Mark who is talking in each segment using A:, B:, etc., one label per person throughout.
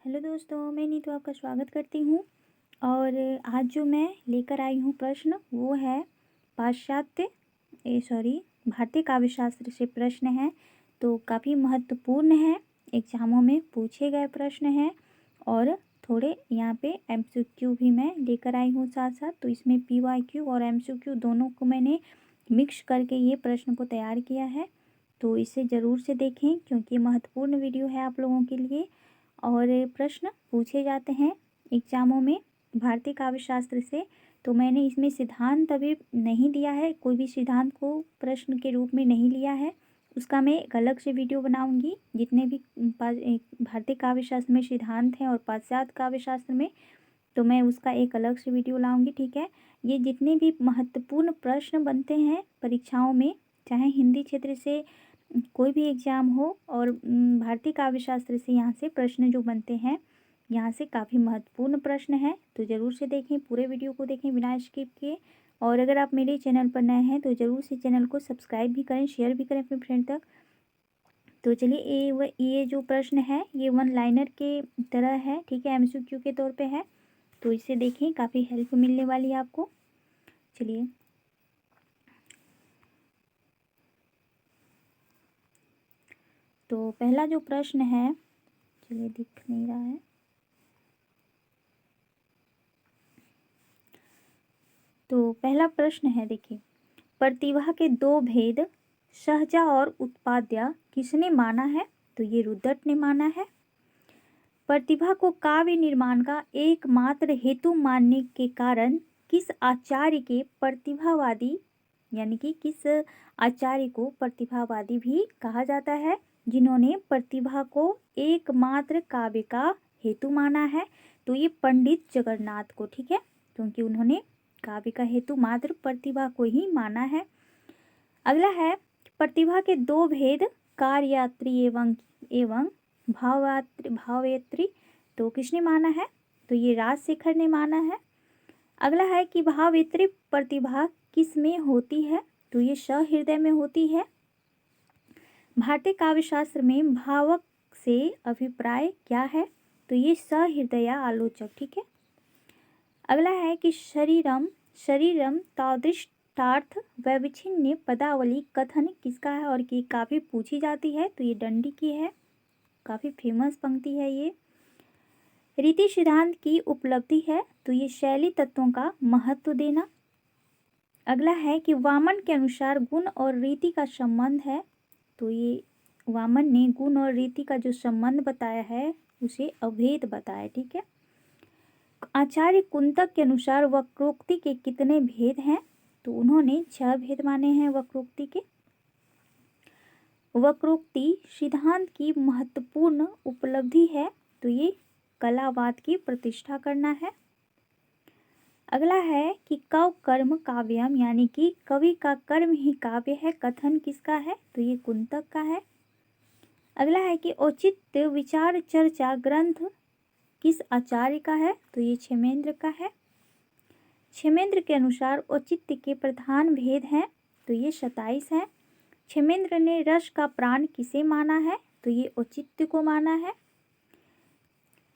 A: Hello दोस्तों, मैं नीतू आपका स्वागत करती हूँ। और आज जो मैं लेकर आई हूँ प्रश्न वो है भारतीय काव्य शास्त्र से प्रश्न है। तो काफ़ी महत्वपूर्ण है, एग्जामों में पूछे गए प्रश्न हैं और थोड़े यहाँ पे एमसीक्यू भी मैं लेकर आई हूँ साथ साथ। तो इसमें पीवाईक्यू और एमसीक्यू दोनों को मैंने मिक्स करके ये प्रश्न को तैयार किया है। तो इसे ज़रूर से देखें क्योंकि महत्वपूर्ण वीडियो है आप लोगों के लिए और प्रश्न पूछे जाते हैं एग्जामों में भारतीय काव्य शास्त्र से। तो मैंने इसमें सिद्धांत अभी नहीं दिया है, कोई भी सिद्धांत को प्रश्न के रूप में नहीं लिया है। उसका मैं एक अलग से वीडियो बनाऊंगी। जितने भी भारतीय काव्य शास्त्र में सिद्धांत हैं और पाश्चात्य काव्य शास्त्र में, तो मैं उसका एक अलग से वीडियो लाऊंगी। ठीक है, ये जितने भी महत्वपूर्ण प्रश्न बनते हैं परीक्षाओं में, चाहे हिंदी क्षेत्र से कोई भी एग्ज़ाम हो और भारतीय काव्य शास्त्र से यहाँ से प्रश्न जो बनते हैं, यहाँ से काफ़ी महत्वपूर्ण प्रश्न है। तो ज़रूर से देखें, पूरे वीडियो को देखें बिना स्किप किए। और अगर आप मेरे चैनल पर नए हैं तो ज़रूर से चैनल को सब्सक्राइब भी करें, शेयर भी करें अपने फ्रेंड तक। तो चलिए, ये जो प्रश्न है ये वन लाइनर के तरह है, ठीक है, एमसीक्यू के तौर पे है। तो इसे देखें, काफ़ी हेल्प मिलने वाली है आपको। चलिए, तो पहला जो प्रश्न है, चलिए दिख नहीं रहा है। तो पहला प्रश्न है, देखिए, प्रतिभा के दो भेद सहजा और उत्पाद्या किसने माना है? तो ये रुद्रट ने माना है। प्रतिभा को काव्य निर्माण का एकमात्र हेतु मानने के कारण किस आचार्य के प्रतिभावादी, यानी कि किस आचार्य को प्रतिभावादी भी कहा जाता है, जिन्होंने प्रतिभा को एकमात्र काव्य का हेतु माना है? तो ये पंडित जगन्नाथ को, ठीक है, क्योंकि उन्होंने काव्य का हेतु मात्र प्रतिभा को ही माना है। अगला है, प्रतिभा के दो भेद कार्यात्री एवं भावेत्री, तो किसने माना है? तो ये राजशेखर ने माना है। अगला है कि भावेत्री प्रतिभा किस में होती है? तो ये सहृदय में होती है। भारतीय काव्य शास्त्र में भावक से अभिप्राय क्या है? तो ये सहृदया आलोचक, ठीक है। अगला है कि शरीरम तादृष्टार्थ वैविच्छिन्न पदावली कथन किसका है और कि काफ़ी पूछी जाती है? तो ये दंडी की है, काफ़ी फेमस पंक्ति है ये। रीति सिद्धांत की उपलब्धि है, तो ये शैली तत्वों का महत्व देना। अगला है कि वामन के अनुसार गुण और रीति का संबंध है, तो ये वामन ने गुण और रीति का जो संबंध बताया है उसे अभेद बताया, ठीक है। आचार्य कुंतक के अनुसार वक्रोक्ति के कितने भेद हैं? तो उन्होंने 6 भेद माने हैं वक्रोक्ति के। वक्रोक्ति सिद्धांत की महत्वपूर्ण उपलब्धि है, तो ये कलावाद की प्रतिष्ठा करना है। अगला है कि कव कर्म काव्यम, यानी कि कवि का कर्म ही काव्य है, कथन किसका है? तो ये कुंतक का है। अगला है कि औचित्य विचार चर्चा ग्रंथ किस आचार्य का है? तो ये क्षेमेंद्र का है। क्षेमेंद्र के अनुसार औचित्य के प्रधान भेद हैं, तो ये 27 हैं। क्षेमेंद्र ने रस का प्राण किसे माना है? तो ये औचित्य को माना है।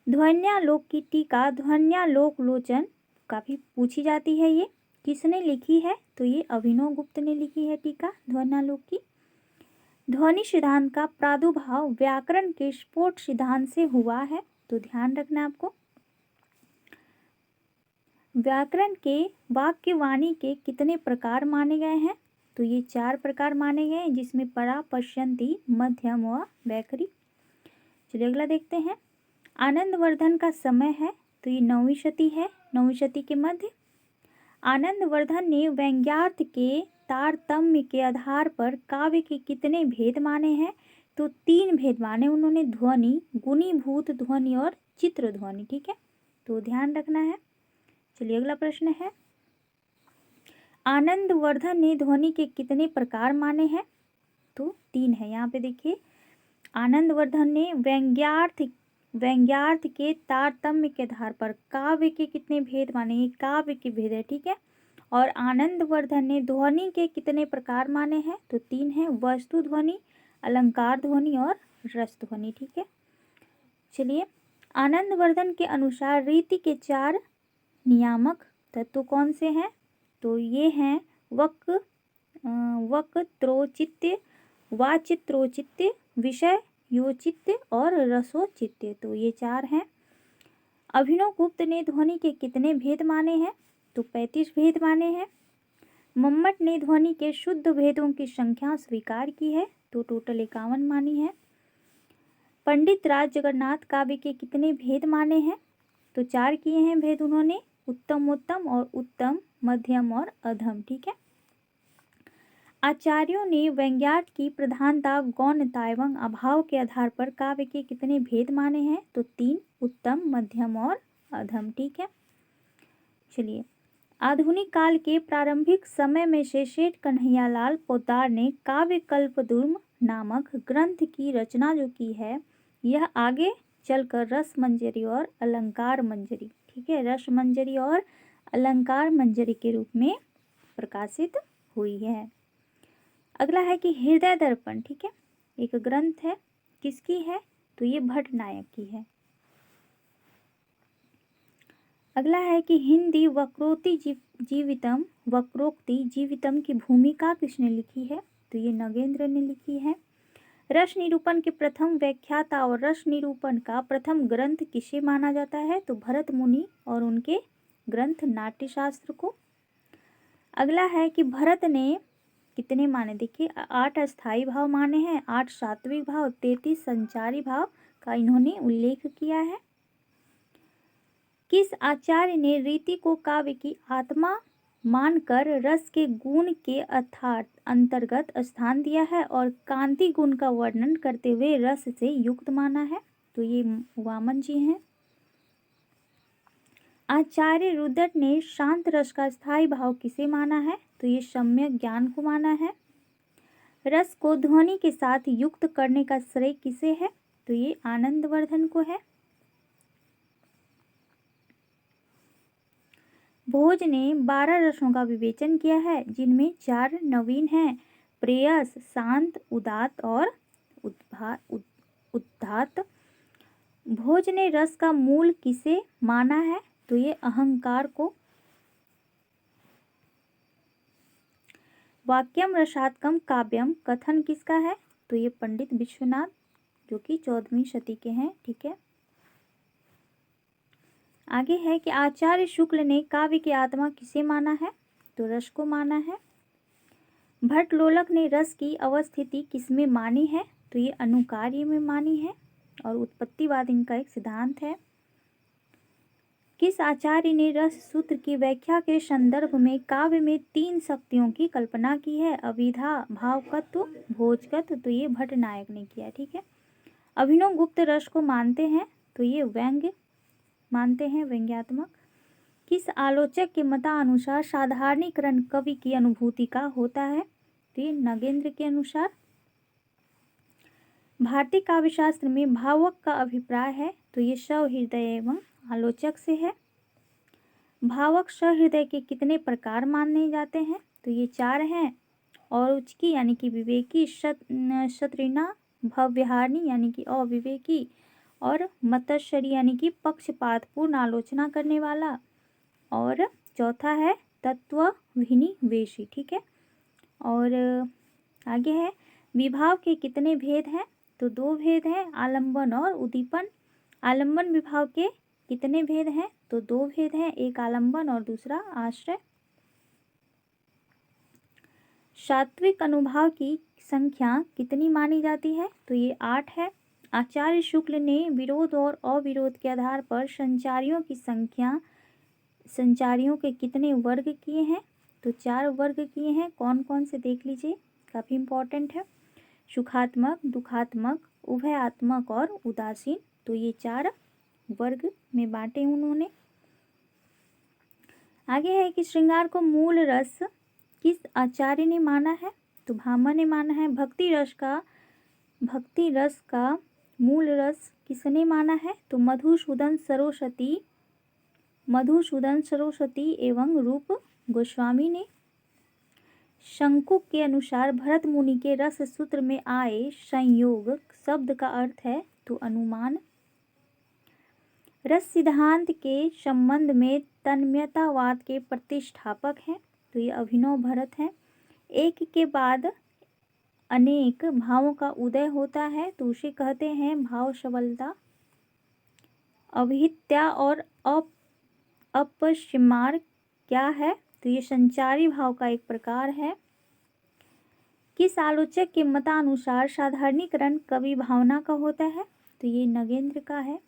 A: ध्वन्यालोक की टीका ध्वन्यालोक लोचन काफ़ी पूछी जाती है, ये किसने लिखी है? तो ये अभिनव गुप्त ने लिखी है टीका ध्वन्यालोक की। ध्वनि सिद्धांत का प्रादुर्भाव व्याकरण के स्फोट सिद्धांत से हुआ है, तो ध्यान रखना आपको। व्याकरण के वाक्य वाणी के कितने प्रकार माने गए हैं? तो ये 4 प्रकार माने गए हैं, जिसमें परा, पश्यंती, मध्यम व वैखरी। चलिए अगला देखते हैं। आनंदवर्धन का समय है, तो ये 9वीं शती है, 9वीं शती के मध्य। आनंदवर्धन ने व्यंग्यार्थ के तारतम्य के आधार पर काव्य के कितने भेद माने हैं? तो 3 भेद माने उन्होंने, ध्वनि, गुणीभूत ध्वनि और चित्र ध्वनि, ठीक है, तो ध्यान रखना है। चलिए अगला प्रश्न है, आनंदवर्धन ने ध्वनि के कितने प्रकार माने हैं? तो 3 है, यहाँ पे देखिए। आनंदवर्धन ने व्यंग्यार्थ के तारतम्य के आधार पर काव्य के कितने भेद माने? ये काव्य के भेद है, ठीक है। और आनंदवर्धन ने ध्वनि के कितने प्रकार माने हैं? तो 3 है, वस्तु ध्वनि, अलंकार ध्वनि और रस ध्वनि, ठीक है। चलिए आनंदवर्धन के अनुसार रीति के 4 नियामक तत्व कौन से हैं? तो ये हैं वक्त्रोचित्य, वाचित्रोचित्य, विषय योचित्य और रसोचित्य। तो ये 4 हैं। अभिनव गुप्त ने ध्वनि के कितने भेद माने हैं? तो 35 भेद माने हैं। मम्मट ने ध्वनि के शुद्ध भेदों की संख्या स्वीकार की है, तो टोटल 51 मानी है। पंडित राज जगन्नाथ काव्य के कितने भेद माने हैं? तो 4 किए हैं भेद उन्होंने, उत्तमोत्तम और उत्तम, मध्यम और अधम। ठीक है। आचार्यों ने व्यंग्यार्थ की प्रधानता, गौणता एवं अभाव के आधार पर काव्य के कितने भेद माने हैं? तो 3, उत्तम, मध्यम और अधम। ठीक है। चलिए, आधुनिक काल के प्रारंभिक समय में से सेठ कन्हैयालाल पोद्दार ने काव्य कल्पद्रुम नामक ग्रंथ की रचना जो की है, यह आगे चलकर रस मंजरी और अलंकार मंजरी, ठीक है, रस मंजरी और अलंकार मंजरी के रूप में प्रकाशित हुई है। अगला है कि हृदय दर्पण, ठीक है, एक ग्रंथ है, किसकी है? तो ये भट्ट नायक की है। अगला है कि हिंदी वक्रोक्ति जीवितम की भूमिका किसने लिखी है? तो ये नगेंद्र ने लिखी है। रस निरूपण के प्रथम व्याख्याता और रस निरूपण का प्रथम ग्रंथ किसे माना जाता है? तो भरत मुनि और उनके ग्रंथ नाट्यशास्त्र को। अगला है कि भरत ने कितने माने? देखिए, 8 अस्थाई भाव माने हैं, 8 सात्विक भाव, 33 संचारी भाव का इन्होंने उल्लेख किया है। किस आचार्य ने रीति को काव्य की आत्मा मानकर रस के गुण के अंतर्गत स्थान दिया है और कांति गुण का वर्णन करते हुए रस से युक्त माना है? तो ये वामन जी हैं। आचार्य रुद्रट ने शांत रस का स्थायी भाव किसे माना है? तो ये सम्यक ज्ञान को माना है। रस को ध्वनि के साथ युक्त करने का श्रेय किसे है? तो ये आनंदवर्धन को है। भोज ने 12 रसों का विवेचन किया है, जिनमें 4 नवीन हैं, प्रेयस, शांत, उदात और उद्धात। भोज ने रस का मूल किसे माना है? तो ये अहंकार को। वाक्यम रसात्मकम काव्यम कथन किसका है? तो ये पंडित विश्वनाथ, जो कि 14वीं शती के हैं। ठीक है। आगे है कि आचार्य शुक्ल ने काव्य की आत्मा किसे माना है? तो रस को माना है। भट्टलोलक ने रस की अवस्थिति किसमें मानी है? तो ये अनुकार्य में मानी है और उत्पत्तिवाद इनका एक सिद्धांत है। किस आचार्य ने रस सूत्र की व्याख्या के संदर्भ में काव्य में 3 शक्तियों की कल्पना की है? अभिधा, भावकत्व, भोजकत्व। तो ये भट्ट नायक ने किया। ठीक है। अभिनव गुप्त रस को मानते हैं, तो ये व्यंग्य मानते हैं, व्यंग्यात्मक। किस आलोचक के मतानुसार साधारणीकरण कवि की अनुभूति का होता है? तो ये नगेंद्र के अनुसार। भारतीय काव्यशास्त्र में भावक का अभिप्राय है, तो ये सहृदय एवं आलोचक से है। भावक सहृदय के कितने प्रकार माने जाते हैं? तो ये 4 हैं। औरुचिकी यानी कि विवेकी, शत्रिना भव्यहारिणी यानी कि अविवेकी, और मतश्चरी यानी कि पक्षपातपूर्ण आलोचना करने वाला, और चौथा है तत्वभिनिवेशी। ठीक है। और आगे है विभाव के कितने भेद हैं? तो 2 भेद हैं, आलंबन और उद्दीपन। आलंबन विभाव के कितने भेद हैं? तो 2 भेद हैं, एक आलंबन और दूसरा आश्रय। सात्विक अनुभाव की संख्या कितनी मानी जाती है? तो ये 8 है। आचार्य शुक्ल ने विरोध और अविरोध के आधार पर संचारियों के कितने वर्ग किए हैं? तो 4 वर्ग किए हैं। कौन कौन से देख लीजिए, काफ़ी इम्पोर्टेंट है। सुखात्मक, दुखात्मक, उभयात्मक और उदासीन। तो ये 4 वर्ग में बांटे उन्होंने। आगे है कि श्रृंगार को मूल रस किस आचार्य ने माना है? तो भामह ने माना है। भक्ति रस का मूल रस किसने माना है? तो मधुसूदन सरस्वती एवं रूप गोस्वामी ने। शंकुक के अनुसार भरत मुनि के रस सूत्र में आए संयोग शब्द का अर्थ है तो अनुमान। रस सिद्धांत के संबंध में तन्मयतावाद के प्रतिष्ठापक हैं, तो ये अभिनव भरत हैं। एक के बाद अनेक भावों का उदय होता है तो उसे कहते हैं भाव सबलता। अभित्या और अपस्मार क्या है, तो ये संचारी भाव का एक प्रकार है। किस आलोचक के मतानुसार साधारणीकरण कवि भावना का होता है, तो ये नगेंद्र का है।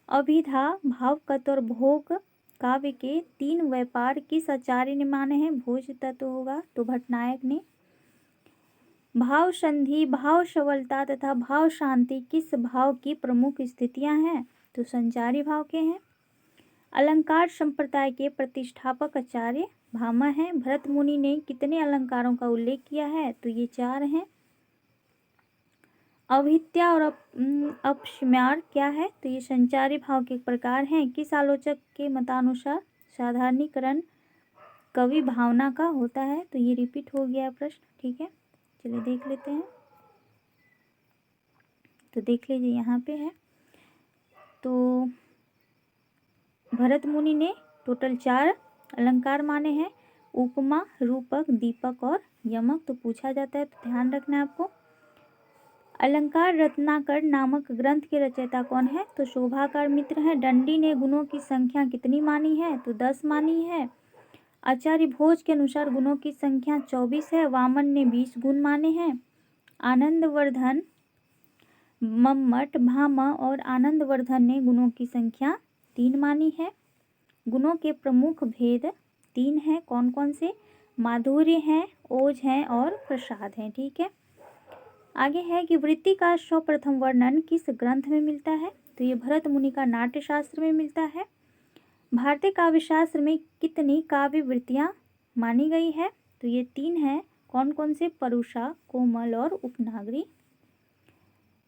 A: अभिधा, भावगत और भोग काव्य के 3 व्यापार किस आचार्य ने माने हैं, भोज तत्व होगा, तो भट्टनायक ने। भाव संधि, भाव सबलता तथा भाव शांति किस भाव की प्रमुख स्थितियां हैं, तो संचारी भाव के हैं। अलंकार संप्रदाय के प्रतिष्ठापक आचार्य भामा हैं। भरत मुनि ने कितने अलंकारों का उल्लेख किया है, तो ये 4 हैं। अभित्या और अपस्मार क्या है, तो ये संचारी भाव के प्रकार हैं। किस आलोचक के मतानुसार साधारणीकरण कवि भावना का होता है, तो ये रिपीट हो गया प्रश्न। ठीक है, चलिए देख लेते हैं। तो देख लीजिए यहाँ पे है, तो भरत मुनि ने टोटल 4 अलंकार माने हैं, उपमा, रूपक, दीपक और यमक। तो पूछा जाता है तो ध्यान रखना है आपको। अलंकार रत्नाकर नामक ग्रंथ के रचयिता कौन है, तो शोभाकार मित्र हैं। दंडी ने गुणों की संख्या कितनी मानी है, तो 10 मानी है। आचार्य भोज के अनुसार गुणों की संख्या 24 है। वामन ने 20 गुण माने हैं। आनंदवर्धन, मम्मट, भामा और आनंदवर्धन ने गुणों की संख्या 3 मानी है। गुणों के प्रमुख भेद 3 हैं, कौन कौन से, माधुर्य हैं, ओज हैं और प्रसाद हैं। ठीक है, आगे है कि वृत्ति का सर्वप्रथम वर्णन किस ग्रंथ में मिलता है, तो ये भरत मुनि का नाट्य शास्त्र में मिलता है। भारतीय काव्य शास्त्र में कितनी काव्य वृत्तियाँ मानी गई है, तो ये 3 हैं, कौन कौन से, परुषा, कोमल और उपनागरी।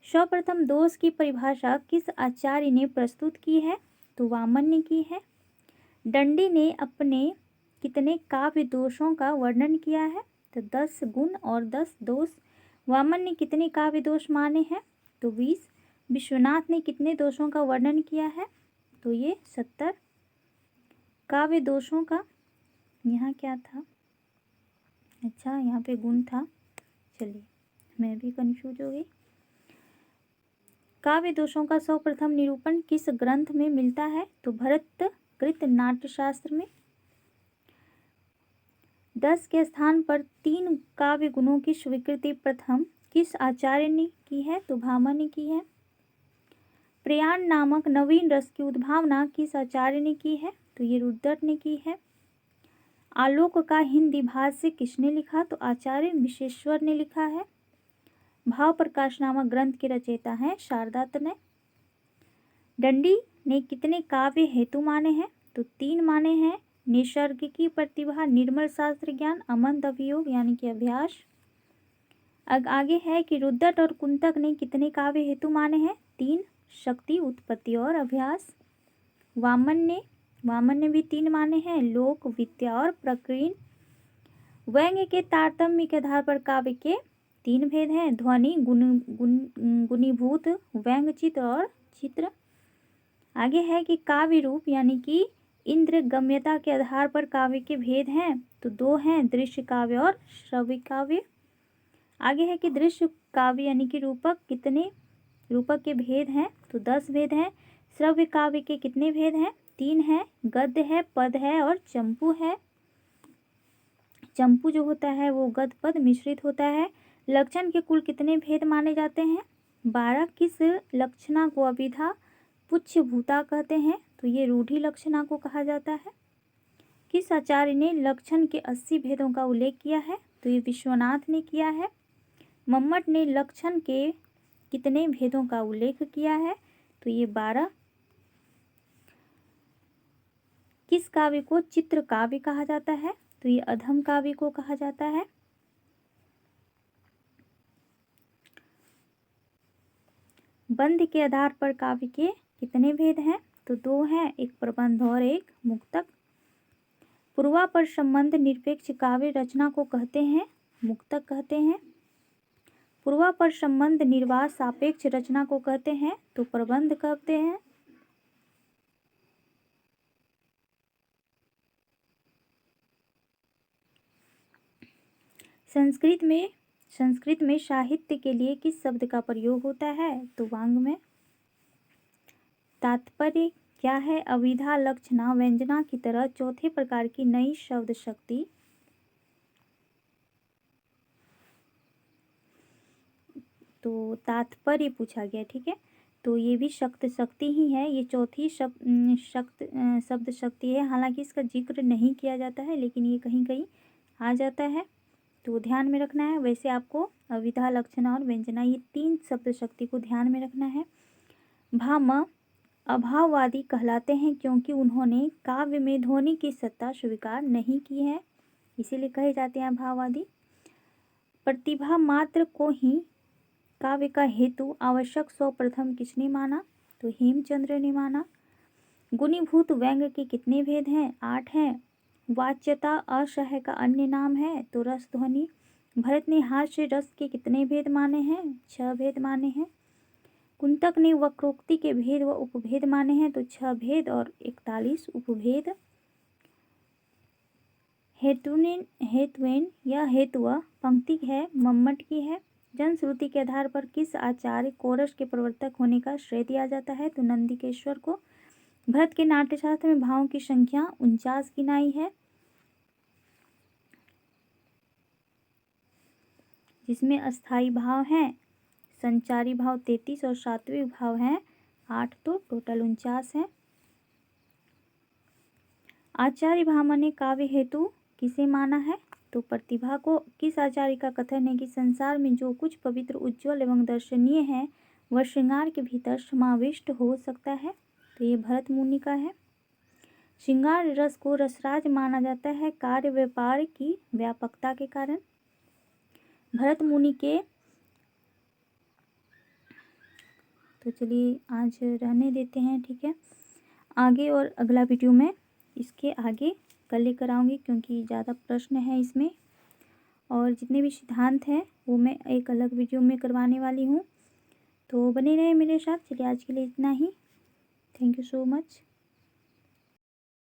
A: सर्वप्रथम दोष की परिभाषा किस आचार्य ने प्रस्तुत की है, तो वामन ने की है। दंडी ने अपने कितने काव्य दोषों का वर्णन किया है, तो 10 गुण और 10 दोष। वामन ने कितने काव्य दोष माने हैं, तो 20। विश्वनाथ ने कितने दोषों का वर्णन किया है, तो ये 70 काव्य दोषों का। यहाँ क्या था, अच्छा यहाँ पे गुण था, चलिए मैं भी कंफ्यूज हो गई। काव्य दोषों का सर्वप्रथम निरूपण किस ग्रंथ में मिलता है, तो भरत कृत नाट्यशास्त्र में। 10 के स्थान पर 3 काव्य गुणों की स्वीकृति प्रथम किस आचार्य ने की है, तो भामा ने की है। प्रयाण नामक नवीन रस की उद्भावना किस आचार्य ने की है, तो ये रुद्रट ने की है। आलोक का हिंदी भाष्य किसने लिखा, तो आचार्य विश्वेश्वर ने लिखा है। भाव प्रकाश नामक ग्रंथ के रचयिता हैं शारदात ने। दंडी ने कितने काव्य हेतु माने हैं, तो 3 माने हैं, निसर्ग की प्रतिभा, निर्मल शास्त्र ज्ञान, अमंत अभियोग यानी कि अभ्यास। आगे है कि रुद्रट और कुंतक ने कितने काव्य हेतु माने हैं, 3, शक्ति, उत्पत्ति और अभ्यास। वामन ने भी 3 माने हैं, लोक, विद्या और प्रकीर्णन। व्यंग्य के तारतम्य के आधार पर काव्य के 3 भेद हैं, ध्वनि, गुणीभूत, व्यंग्य चित्र और चित्र। आगे है कि काव्य रूप यानी कि इंद्र गम्यता के आधार पर काव्य के भेद हैं, तो 2 हैं, दृश्य काव्य और श्रव्य काव्य। आगे है कि दृश्य काव्य यानी कि रूपक, कितने रूपक के भेद हैं, तो 10 भेद हैं। श्रव्य काव्य के कितने भेद हैं, 3 हैं, गद्य है, पद है और चंपू है। चंपू जो होता है वो गद्य पद मिश्रित होता है। लक्षण के कुल कितने भेद माने जाते हैं, 12। किस लक्षणा को अभिधा पुच्छभूता कहते हैं, तो ये रूढ़ि लक्षणा को कहा जाता है। किस आचार्य ने लक्षण के 80 भेदों का उल्लेख किया है, तो ये विश्वनाथ ने किया है। मम्मट ने लक्षण के कितने भेदों का उल्लेख किया है, तो ये 12। किस काव्य को चित्र काव्य कहा जाता है, तो ये अधम काव्य को कहा जाता है। बंध के आधार पर काव्य के कितने भेद हैं, तो 2 हैं, एक प्रबंध और एक मुक्तक। पूर्वापर संबंध निरपेक्ष काव्य रचना को कहते हैं, मुक्तक कहते हैं। पूर्वापर संबंध निर्वाह सापेक्ष रचना को कहते हैं, तो प्रबंध कहते हैं। संस्कृत में साहित्य के लिए किस शब्द का प्रयोग होता है? तो वाङ्मय। तात्पर्य क्या है? अभिधा, लक्षणा, व्यंजना की तरह चौथे प्रकार की नई शब्द शक्ति। तो तात्पर्य पूछा गया, ठीक है। तो ये भी शक्ति ही है, ये चौथी शब्द शक्ति है। हालांकि इसका जिक्र नहीं किया जाता है, लेकिन ये कहीं कहीं आ जाता है, तो ध्यान में रखना है। वैसे आपको अविधा, लक्षणा और व्यंजना, ये 3 शब्द शक्ति को ध्यान में रखना है। भामह अभाववादी कहलाते हैं क्योंकि उन्होंने काव्य में ध्वनि की सत्ता स्वीकार नहीं की है, इसीलिए कहे जाते हैं अभाववादी। प्रतिभा मात्र को ही काव्य का हेतु आवश्यक सर्वप्रथम किसने माना? तो हेमचंद्र ने माना। गुणीभूत व्यंग्य के कितने भेद हैं? 8 हैं। वाच्यता असह्य का अन्य नाम है? तो रस ध्वनि। भरत ने हास्य रस के कितने भेद माने हैं? 6 भेद माने हैं। कुंतक ने वक्रोक्ति के भेद व उपभेद माने हैं? तो 6 भेद और 41 उपभेद। हेतुवेन या हेतुआ पंक्ति है, मम्मट की है। जनश्रुति के आधार पर किस आचार्य कोरस के प्रवर्तक होने का श्रेय दिया जाता है? तो नंदिकेश्वर को। भरत के नाट्यशास्त्र में भावों की संख्या 49 गिनाई है, जिसमें अस्थाई भाव हैं, संचारी भाव 33 और सात्विक भाव हैं 8, तो टोटल 49 है। आचार्य भामा ने काव्य हेतु किसे माना है? तो प्रतिभा को। किस आचार्य का कथन है कि संसार में जो कुछ पवित्र, उज्ज्वल एवं दर्शनीय है वह श्रृंगार के भीतर समाविष्ट हो सकता है? तो ये भरत मुनि का है। श्रृंगार रस को रसराज माना जाता है कार्य व्यापार की व्यापकता के कारण। भरत मुनि के। तो चलिए आज रहने देते हैं, ठीक है। आगे और अगला वीडियो में इसके आगे कल लेकर आऊँगी, क्योंकि ज़्यादा प्रश्न है इसमें, और जितने भी सिद्धांत हैं वो मैं एक अलग वीडियो में करवाने वाली हूँ, तो बने रहे मेरे साथ। चलिए आज के लिए इतना ही। Thank you so much.